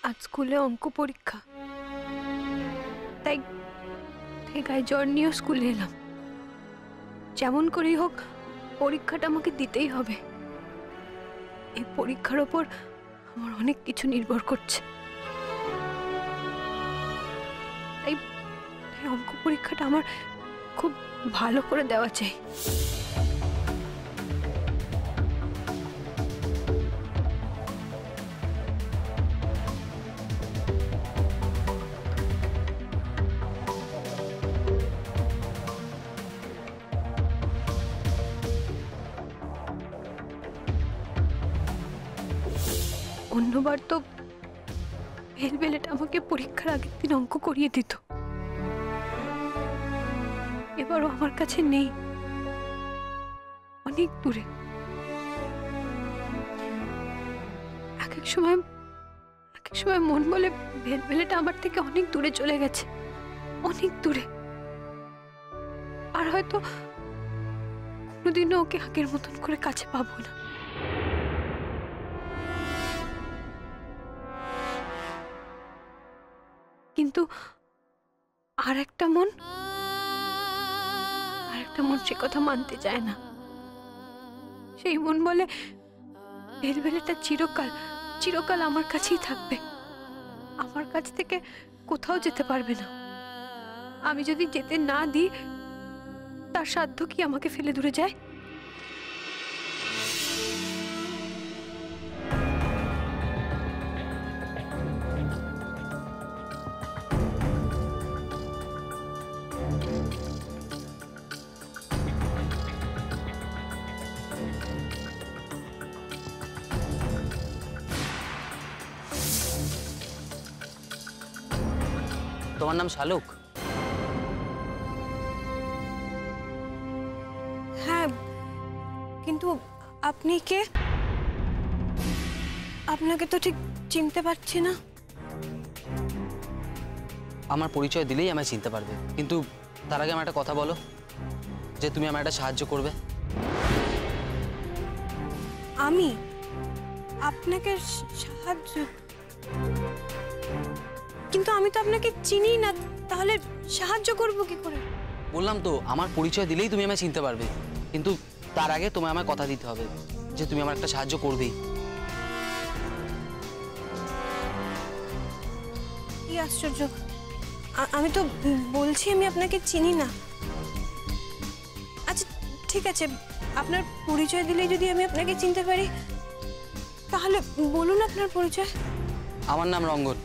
আজ স্কুলে অঙ্ক পরীক্ষা, তাই গায়ে জ্বর নিয়েও স্কুলে এলাম। যেমন করেই হোক পরীক্ষাটা আমাকে দিতেই হবে। এই পরীক্ষার ওপর আমার অনেক কিছু নির্ভর করছে। তাই অঙ্ক পরীক্ষাটা আমার খুব ভালো করে দেওয়া চাই। অন্যবার তো ভেলভেলেটা আমাকে পরীক্ষার আগের দিন অঙ্ক করিয়ে দিত, এবারও আমার কাছে নেই, অনেক দূরে। এক এক সময় মন বলে ভেলভেলেটা আমার থেকে অনেক দূরে চলে গেছে, অনেক দূরে। আর হয়তো কোনোদিনও ওকে আগের মতন করে কাছে পাবো না। কিন্তু আর একটা মন সে কথা মানতে চায় না। সেই মন বলে ভেলভেলেটা চিরকাল আমার কাছেই থাকবে, আমার কাছ থেকে কোথাও যেতে পারবে না। আমি যদি যেতে না দিই, তার সাধ্য কি আমাকে ফেলে দূরে যায়? তোমার নাম শালুক? হ্যাঁ, কিন্তু আপনি কে? আপনাকে তো ঠিক চিনতে পারছি না। আমার পরিচয় দিলেই আমায় চিনতে পারবে, কিন্তু তার আগে আমার একটা কথা বলো, যে তুমি আমার একটা সাহায্য করবে। আমি আপনাকে সাহায্য? কিন্তু আমি তো আপনাকে চিনি না, তাহলে সাহায্য করব কি করে? বললাম তো, আমার পরিচয় দিলেই তুমি আমায় চিনতে পারবে, কিন্তু তার আগে তোমায় আমায় কথা দিতে হবে যে তুমি আমার একটা সাহায্য করবেই। কি আশ্চর্য, আমি তো বলছি আমি আপনাকে চিনি না। আচ্ছা ঠিক আছে, আপনার পরিচয় দিলেই যদি আমি আপনাকে চিনতে পারি, তাহলে বলুন আপনার পরিচয়। আমার নাম রঙ্গন।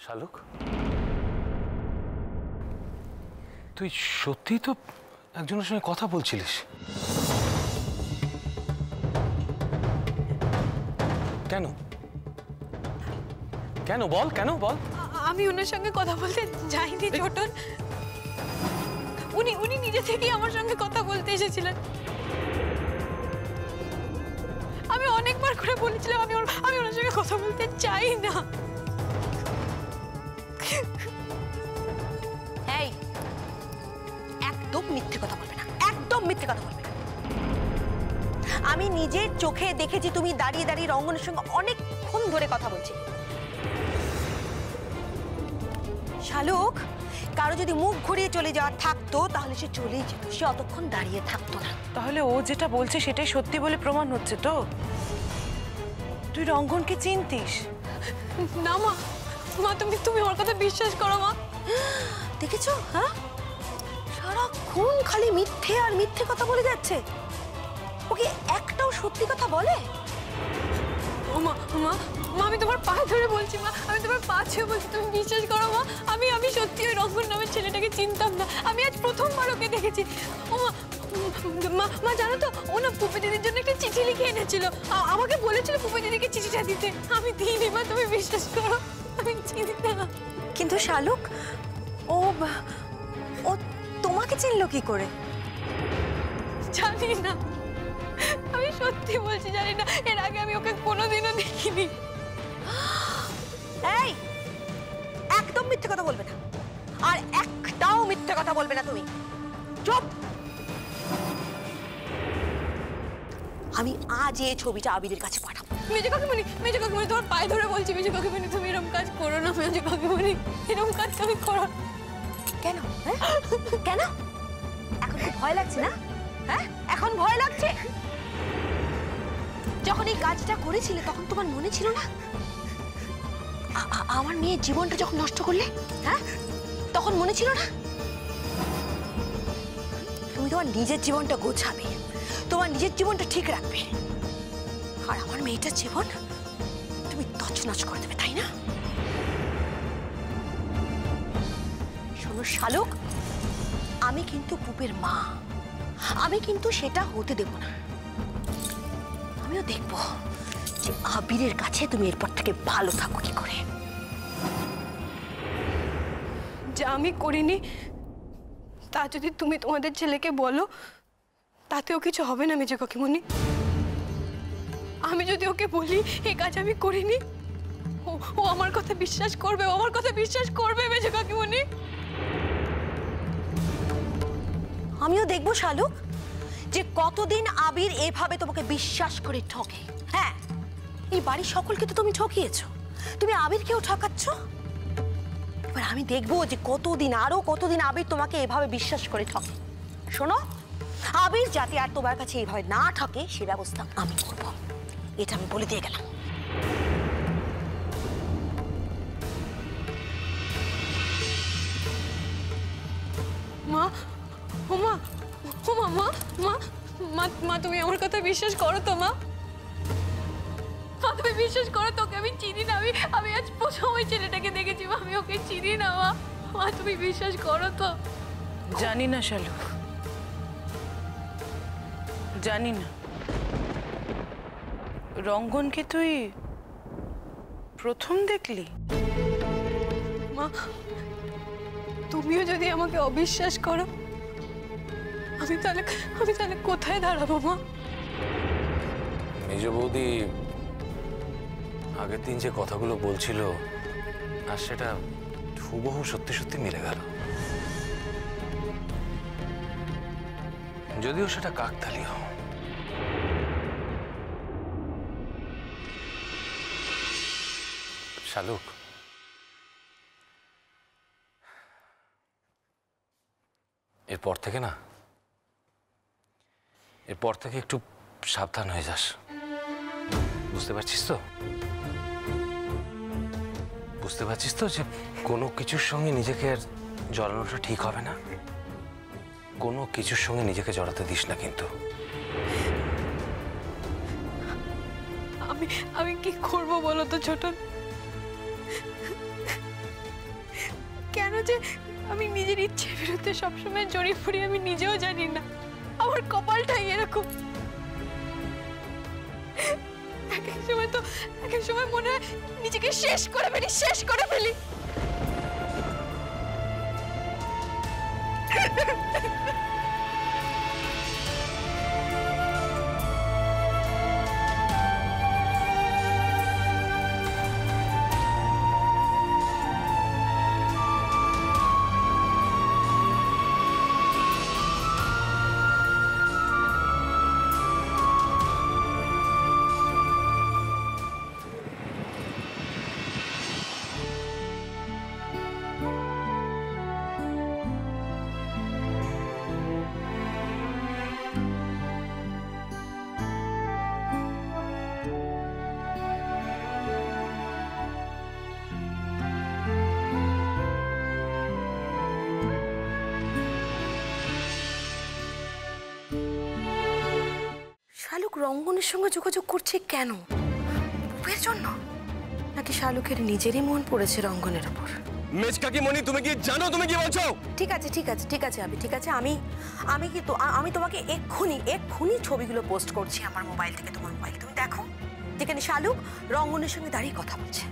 শালুক, তুই সত্যি তো একজনের সঙ্গে কথা বলছিলিস? কেন কেন বল, কেন বল। আমি ওনার সঙ্গে কথা বলতে যাইনি ছোটন, উনি নিজে থেকেই আমার সঙ্গে কথা বলতে এসেছিলেন। আমি অনেকবার করে বলেছিলাম আমি ওনার সঙ্গে কথা বলতে চাই না। এই, একদম মিথ্যে কথা বলবে না, একদম মিথ্যে কথা বলবে না। আমি নিজের চোখে দেখেছি তুমি দাঁড়িয়ে দাঁড়িয়ে রঙ্গনের সঙ্গে অনেকক্ষণ ধরে কথা বলছিলে। শালুক, কারো যদি মুখ ঘুরিয়ে চলে যাওয়ার থাকতো তাহলে সে চলেই যেত, সে অতক্ষণ দাঁড়িয়ে থাকতো না। তাহলে ও যেটা বলছে সেটাই সত্যি বলে প্রমাণ হচ্ছে তো? তুই রঙ্গনকে চিনতিস? না মা, তুমি আমার কথা বিশ্বাস করো মা। দেখেছো? হ্যাঁ, সারাক্ষণ খালি মিথ্যে আর মিথ্যে কথা বলে যাচ্ছে। ওকে একটাও সত্যি কথা বলে? ও মা, আমি তোমার পা ধরে বলছি মা, আমি তোমার পা ছুঁয়ে বলছি, তুমি বিশ্বাস করো মা। আমি সত্যি ওই রঙ্গন নামের ছেলেটাকে চিনতাম না, আমি আজ প্রথমবার ওকে দেখেছি। ও মা জানো তো, ও না পুপি দিদির জন্য একটা চিঠি লিখে এনেছিল, আমাকে বলেছিল পুপি দিদিকে চিঠিটা দিতে, আমি দিইনি মা, তুমি বিশ্বাস করো, আমি চিনি না। কিন্তু শালুক, ও তোমাকে চিনলো কি করে? জানি না, আমি সত্যি বলছি জানি না, এর আগে আমি ওকে কোনোদিনও দেখিনি। এই, একদম মিথ্যে কথা বলবে না, আর একটাও মিথ্যে কথা বলবে না তুমি। চুপ। আমি আজ এই ছবিটা আবিরের কাছে পাঠাবো। মেজো কাকিমণি তোমার পায়ে ধরে বলছি মেজো কাকিমণি তুমি এরকম কাজ করো না মেজো কাকিমণি, এরকম কাজ তুমি করো না। কেন হ্যাঁ? কেন এখন কি ভয় লাগছে না? হ্যাঁ এখন ভয় লাগছে? যখন এই কাজটা করেছিলে তখন তোমার মনে ছিল না আমার মেয়ের জীবনটা যখন নষ্ট করলে? হ্যাঁ তখন মনে ছিল না? তুমি তোমার নিজের জীবনটা গোছাবে, তোমার নিজের জীবনটা ঠিক রাখবে, আর আমার মেয়েটার জীবন তুমি তছনছ করে দেবে, তাই না? শোনো শালুক, আমি কিন্তু পুপের মা, আমি কিন্তু সেটা হতে দেব না। আমিও দেখবো যে আবিরের কাছে তুমি এরপর থেকে ভালো থাকো কি করে। যা আমি করিনি তা যদি তুমি তোমাদের ছেলেকে বলো তাতেও কিছু হবে না মেজো কাকিমণি। আমি যদি ওকে বলি এই কাজ আমি করিনি, ও আমার কথা বিশ্বাস করবে, ও আমার কথা বিশ্বাস করবে মেজো কাকিমণি। আমিও দেখবো শালুক যে কতদিন আবির এভাবে তোমাকে বিশ্বাস করে ঠকে। হ্যাঁ এই বাড়ির সকলকে তো তুমি ঠকিয়েছো, তুমি আবিরকেও ঠকাচ্ছ। এবার আমি দেখবো যে কতদিন, আরো কতদিন আবির তোমাকে এভাবে বিশ্বাস করে ঠকে। শোনো, আবির যাতে আর তোমার কাছে এইভাবে না ঠকে সে ব্যবস্থা আমি করব, এটা আমি বলে দিয়ে গেলাম। মা ও মা ও মা মা মা মা মা তুমি আমার কথা বিশ্বাস করো তো মা? মা তুমি বিশ্বাস করো, তোকে আমি চিনি না, আমি আজ প্রথম ওই ছেলেটাকে দেখেছি মা, আমি ওকে চিনি না মা। মা তুমি বিশ্বাস করো তো? জানি না শালুক, জানি না। রঙ্গনকে তুই প্রথম দেখলি? মা তুমিও যদি আমাকে অবিশ্বাস করো আমি তাহলে কোথায় দাঁড়াবো মা? মেজ বৌদি আগের দিন যে কথাগুলো বলছিল আর সেটা হুবহু সত্যি সত্যি মিলে গেল, যদিও সেটা কাকতালীয়। শালুক, এরপর থেকে না, এরপর থেকে একটু সাবধান হয়ে যাস, বুঝতে পারছিস তো? বুঝতে পারছিস তো যে কোনো কিছুর সঙ্গে নিজেকে আর জড়ানোটা ঠিক হবে না? কোনো কিছুর সঙ্গে নিজেকে জড়াতে দিস না কিন্তু। আমি কি করবো বলো তো ছোটন? কেন যে আমি নিজের ইচ্ছের বিরুদ্ধে সবসময় জড়িয়ে পড়ি আমি নিজেও জানি না। আমার কপালটাই এরকম। এক এক সময় মনে হয় নিজেকে শেষ করে ফেলি। শালুক রঙ্গনের সঙ্গে যোগাযোগ করছে কেন? পুপের জন্য নাকি শালুকের নিজেরই মন পড়েছে রঙ্গনের উপর? মেজ কাকিমণি তুমি কি জানো তুমি কি বলছো? ঠিক আছে আমি ঠিক আছে আমি তোমাকে এক্ষুনি ছবিগুলো পোস্ট করছি আমার মোবাইল থেকে তোমার মোবাইল। তুমি দেখো যেখানে শালুক রঙ্গনের সঙ্গে দাঁড়িয়ে কথা বলছে।